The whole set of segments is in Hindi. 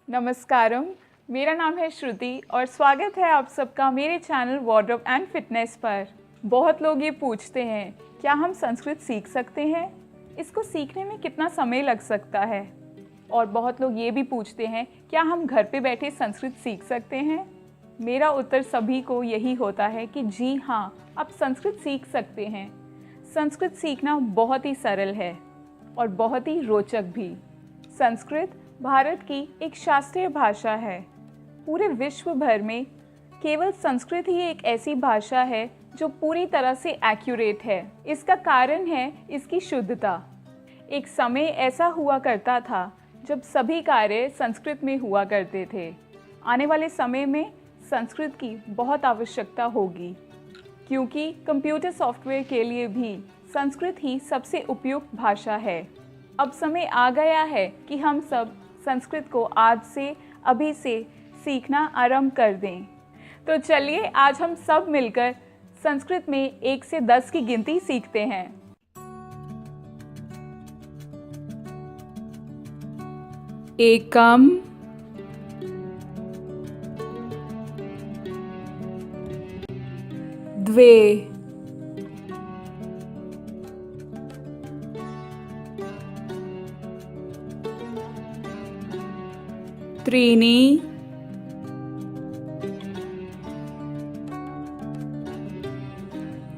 नमस्कारम, मेरा नाम है श्रुति और स्वागत है आप सबका मेरे चैनल वार्डरोब एंड फिटनेस पर। बहुत लोग ये पूछते हैं, क्या हम संस्कृत सीख सकते हैं? इसको सीखने में कितना समय लग सकता है? और बहुत लोग ये भी पूछते हैं, क्या हम घर पे बैठे संस्कृत सीख सकते हैं? मेरा उत्तर सभी को यही होता है कि जी हाँ, आप संस्कृत सीख सकते हैं। संस्कृत सीखना बहुत ही सरल है और बहुत ही रोचक भी। संस्कृत भारत की एक शास्त्रीय भाषा है। पूरे विश्व भर में केवल संस्कृत ही एक ऐसी भाषा है जो पूरी तरह से एक्यूरेट है। इसका कारण है इसकी शुद्धता। एक समय ऐसा हुआ करता था जब सभी कार्य संस्कृत में हुआ करते थे। आने वाले समय में संस्कृत की बहुत आवश्यकता होगी, क्योंकि कंप्यूटर सॉफ्टवेयर के लिए भी संस्कृत ही सबसे उपयुक्त भाषा है। अब समय आ गया है कि हम सब संस्कृत को आज से अभी से सीखना आरंभ कर दें। तो चलिए आज हम सब मिलकर संस्कृत में 1 से 10 की गिनती सीखते हैं। एकम, द्वे, त्रीणि,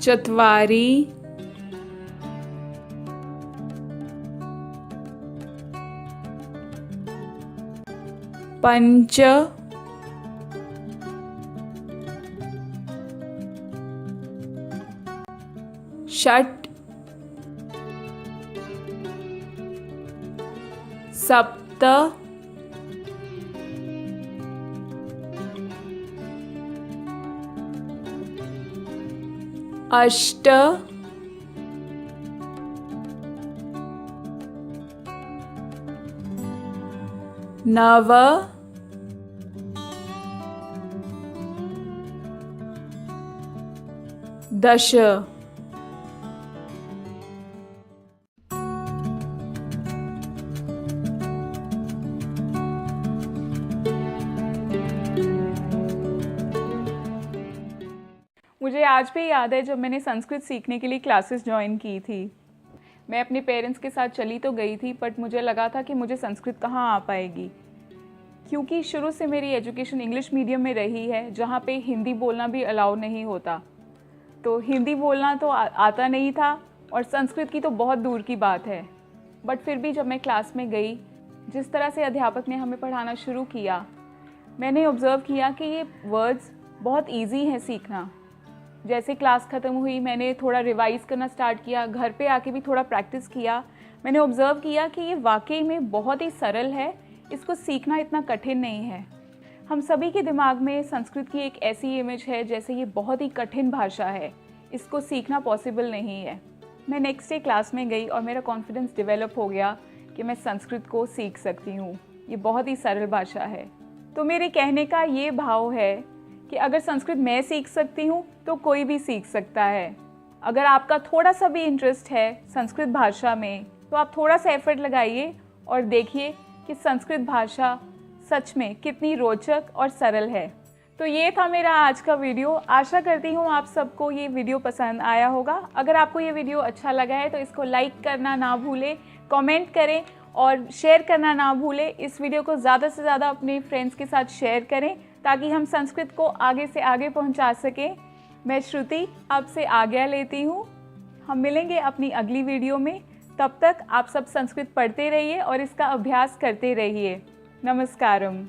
चत्वारि, पंच, षट्, सप्त, अष्ट, नव, दश। मुझे आज भी याद है जब मैंने संस्कृत सीखने के लिए क्लासेस ज्वाइन की थी। मैं अपने पेरेंट्स के साथ चली तो गई थी, बट मुझे लगा था कि मुझे संस्कृत कहाँ आ पाएगी, क्योंकि शुरू से मेरी एजुकेशन इंग्लिश मीडियम में रही है, जहाँ पे हिंदी बोलना भी अलाउ नहीं होता। तो हिंदी बोलना तो आता नहीं था और संस्कृत की तो बहुत दूर की बात है। बट फिर भी जब मैं क्लास में गई, जिस तरह से अध्यापक ने हमें पढ़ाना शुरू किया, मैंने ऑब्ज़र्व किया कि ये वर्ड्स बहुत ईजी हैं सीखना। जैसे क्लास ख़त्म हुई, मैंने थोड़ा रिवाइज़ करना स्टार्ट किया, घर पे आके भी थोड़ा प्रैक्टिस किया। मैंने ऑब्ज़र्व किया कि ये वाकई में बहुत ही सरल है, इसको सीखना इतना कठिन नहीं है। हम सभी के दिमाग में संस्कृत की एक ऐसी इमेज है जैसे ये बहुत ही कठिन भाषा है, इसको सीखना पॉसिबल नहीं है। मैं नेक्स्ट डे क्लास में गई और मेरा कॉन्फिडेंस डेवलप हो गया कि मैं संस्कृत को सीख सकती हूँ, ये बहुत ही सरल भाषा है। तो मेरे कहने का ये भाव है कि अगर संस्कृत मैं सीख सकती हूँ तो कोई भी सीख सकता है। अगर आपका थोड़ा सा भी इंटरेस्ट है संस्कृत भाषा में, तो आप थोड़ा सा एफर्ट लगाइए और देखिए कि संस्कृत भाषा सच में कितनी रोचक और सरल है। तो ये था मेरा आज का वीडियो। आशा करती हूँ आप सबको ये वीडियो पसंद आया होगा। अगर आपको ये वीडियो अच्छा लगा है तो इसको लाइक करना ना भूलें, कमेंट करें और शेयर करना ना भूलें। इस वीडियो को ज़्यादा से ज़्यादा अपने फ्रेंड्स के साथ शेयर करें ताकि हम संस्कृत को आगे से आगे पहुंचा सकें। मैं श्रुति आपसे आज्ञा लेती हूँ। हम मिलेंगे अपनी अगली वीडियो में। तब तक आप सब संस्कृत पढ़ते रहिए और इसका अभ्यास करते रहिए। नमस्कारम।